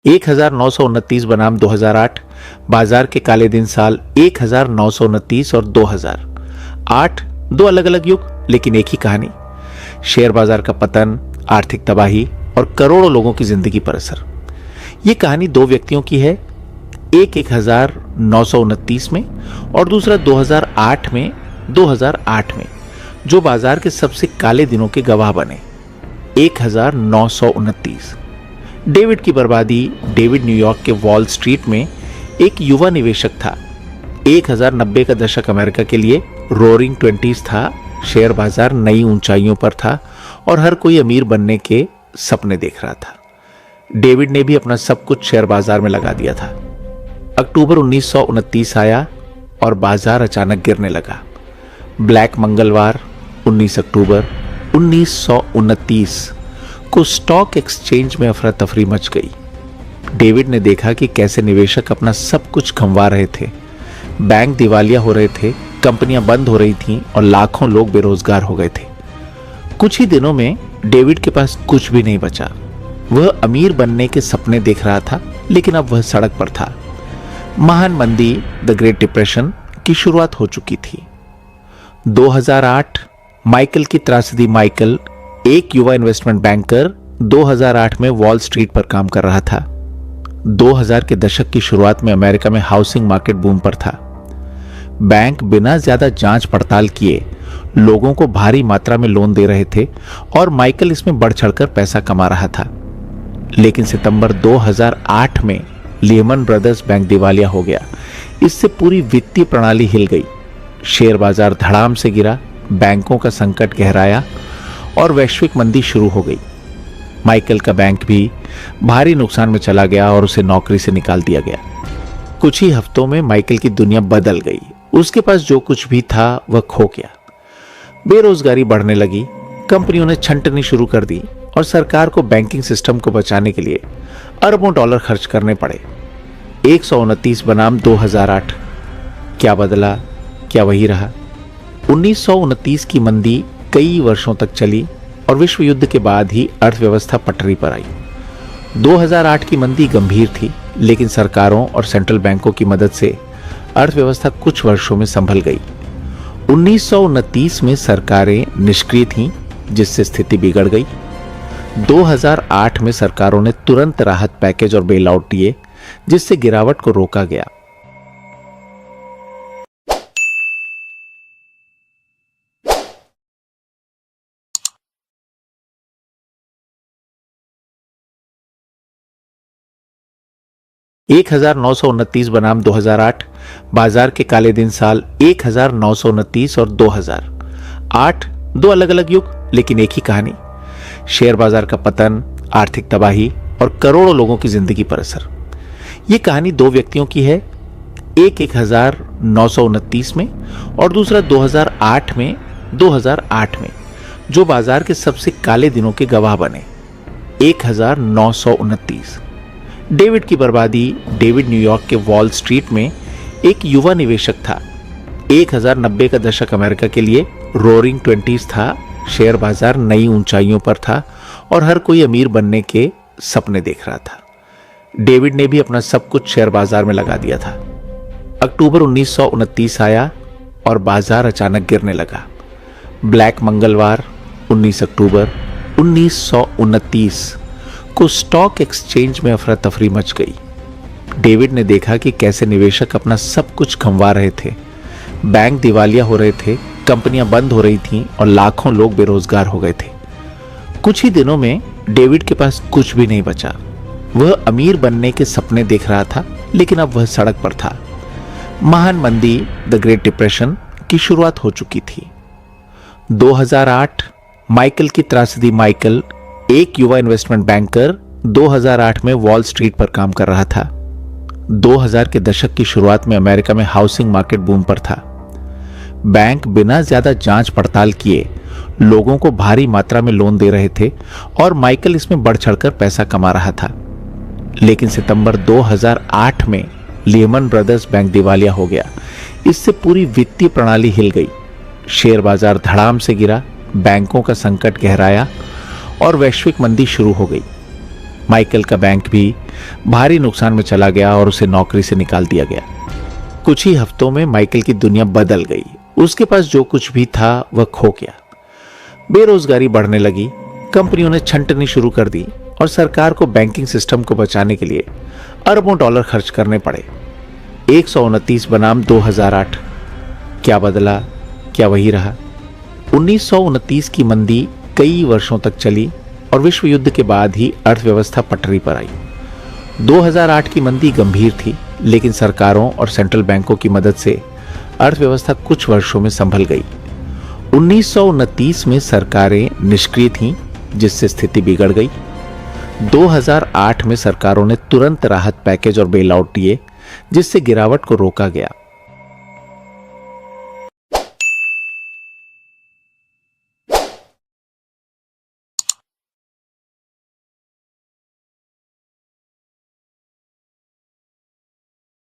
1929 बनाम 2008, बाजार के काले दिन साल 1929 और 2008, दो अलग अलग युग लेकिन एक ही कहानी। शेयर बाजार का पतन, आर्थिक तबाही और करोड़ों लोगों की जिंदगी पर असर। ये कहानी दो व्यक्तियों की है, एक 1929 में और दूसरा 2008 में, जो बाजार के सबसे काले दिनों के गवाह बने। 1929 डेविड की बर्बादी। डेविड न्यूयॉर्क के वॉल स्ट्रीट में एक युवा निवेशक था। 1090 का दशक अमेरिका के लिए रोरिंग ट्वेंटीज था। शेयर बाजार नई ऊंचाइयों पर था और हर कोई अमीर बनने के सपने देख रहा था। डेविड ने भी अपना सब कुछ शेयर बाजार में लगा दिया था। अक्टूबर 1929 आया और बाजार अचानक गिरने लगा। ब्लैक मंगलवार 19 अक्टूबर 1929 को स्टॉक एक्सचेंज में अफरा तफरी मच गई। डेविड ने देखा कि कैसे निवेशक अपना सब कुछ गंवा रहे थे। बैंक दिवालिया हो रहे थे, कंपनियां बंद हो रही थीं और लाखों लोग बेरोजगार हो गए थे। कुछ ही दिनों में डेविड के पास कुछ भी नहीं बचा। वह अमीर बनने के सपने देख रहा था, लेकिन अब वह सड़क पर था। महान मंदी, द ग्रेट डिप्रेशन की शुरुआत हो चुकी थी। 2008 माइकल की त्रासदी। माइकल एक युवा इन्वेस्टमेंट बैंकर 2008 में वॉल स्ट्रीट पर काम कर रहा था। 2000 के दशक की शुरुआत में अमेरिका में हाउसिंग मार्केट बूम पर था। बैंक बिना ज्यादा जांच पड़ताल किए लोगों को भारी मात्रा में लोन दे रहे थे और माइकल इसमें बढ़ चढ़कर पैसा कमा रहा था। लेकिन सितंबर 2008 में लिहमन ब्रदर्स बैंक दिवालिया हो गया। इससे पूरी वित्तीय प्रणाली हिल गई। शेयर बाजार धड़ाम से गिरा, बैंकों का संकट गहराया और वैश्विक मंदी शुरू हो गई। माइकल का बैंक भी भारी नुकसान में चला गया और उसे नौकरी से निकाल दिया गया। कुछ ही हफ्तों में माइकल की दुनिया बदल गई। उसके पास जो कुछ भी था वह खो गया। बेरोजगारी बढ़ने लगी, कंपनियों ने छंटनी शुरू कर दी और सरकार को बैंकिंग सिस्टम को बचाने के लिए अरबों डॉलर खर्च करने पड़े। 129 बनाम 2008। क्या बदला? क्या वही रहा? 1929 की मंदी कई वर्षों तक चली और विश्व युद्ध के बाद ही अर्थव्यवस्था पटरी पर आई। 2008 की मंदी गंभीर थी, लेकिन सरकारों और सेंट्रल बैंकों की मदद से अर्थव्यवस्था कुछ वर्षों में संभल गई। 1929 में सरकारें निष्क्रिय थीं, जिससे स्थिति बिगड़ गई। 2008 में सरकारों ने तुरंत राहत पैकेज और बेल आउट दिए, जिससे गिरावट को रोका गया। एक 1929 बनाम 2008, बाजार के काले दिन साल 1929 और 2008, दो अलग अलग युग लेकिन एक ही कहानी। शेयर बाजार का पतन, आर्थिक तबाही और करोड़ों लोगों की जिंदगी पर असर। यह कहानी दो व्यक्तियों की है, एक 1929 में और दूसरा 2008 में, जो बाजार के सबसे काले दिनों के गवाह बने। 1929 डेविड की बर्बादी। डेविड न्यूयॉर्क के वॉल स्ट्रीट में एक युवा निवेशक था। 1090 का दशक अमेरिका के लिए रोरिंग ट्वेंटीज था। शेयर बाजार नई ऊंचाइयों पर था और हर कोई अमीर बनने के सपने देख रहा था। डेविड ने भी अपना सब कुछ शेयर बाजार में लगा दिया था। अक्टूबर 1929 आया और बाजार अचानक गिरने लगा। ब्लैक मंगलवार 19 अक्टूबर 1929 को स्टॉक एक्सचेंज में अफरा तफरी मच गई। डेविड ने देखा कि कैसे निवेशक अपना सब कुछ गंवा रहे थे। बैंक दिवालिया हो रहे थे, कंपनियां बंद हो रही थीं और लाखों लोग बेरोजगार हो गए थे। कुछ ही दिनों में डेविड के पास कुछ भी नहीं बचा। वह अमीर बनने के सपने देख रहा था, लेकिन अब वह सड़क पर था। महान मंदी, द ग्रेट डिप्रेशन की शुरुआत हो चुकी थी। 2008 माइकल की त्रासदी। माइकल एक युवा इन्वेस्टमेंट बैंकर 2008 में वॉल स्ट्रीट पर काम कर रहा था। 2000 के दशक की शुरुआत में अमेरिका में हाउसिंग मार्केट बूम पर था। बैंक बिना ज्यादा जांच पड़ताल किए लोगों को भारी मात्रा में लोन दे रहे थे और माइकल इसमें बढ़ चढ़कर पैसा कमा रहा था। लेकिन सितंबर 2008 में लिहमन ब्रदर्स बैंक दिवालिया हो गया। इससे पूरी वित्तीय प्रणाली हिल गई। शेयर बाजार धड़ाम से गिरा, बैंकों का संकट गहराया और वैश्विक मंदी शुरू हो गई। माइकल का बैंक भी भारी नुकसान में चला गया और उसे नौकरी से निकाल दिया गया। कुछ ही हफ्तों में माइकल की दुनिया बदल गई। उसके पास जो कुछ भी था वह खो गया। बेरोजगारी बढ़ने लगी, कंपनियों ने छंटनी शुरू कर दी और सरकार को बैंकिंग सिस्टम को बचाने के लिए अरबों डॉलर खर्च करने पड़े। 129 बनाम 2008। क्या बदला? क्या वही रहा? 1929 की मंदी कई वर्षों तक चली और विश्व युद्ध के बाद ही अर्थव्यवस्था पटरी पर आई। 2008 की मंदी गंभीर थी, लेकिन सरकारों और सेंट्रल बैंकों की मदद से अर्थव्यवस्था कुछ वर्षों में संभल गई। 1929 में सरकारें निष्क्रिय थीं, जिससे स्थिति बिगड़ गई। 2008 में सरकारों ने तुरंत राहत पैकेज और बेल आउट दिए, जिससे गिरावट को रोका गया।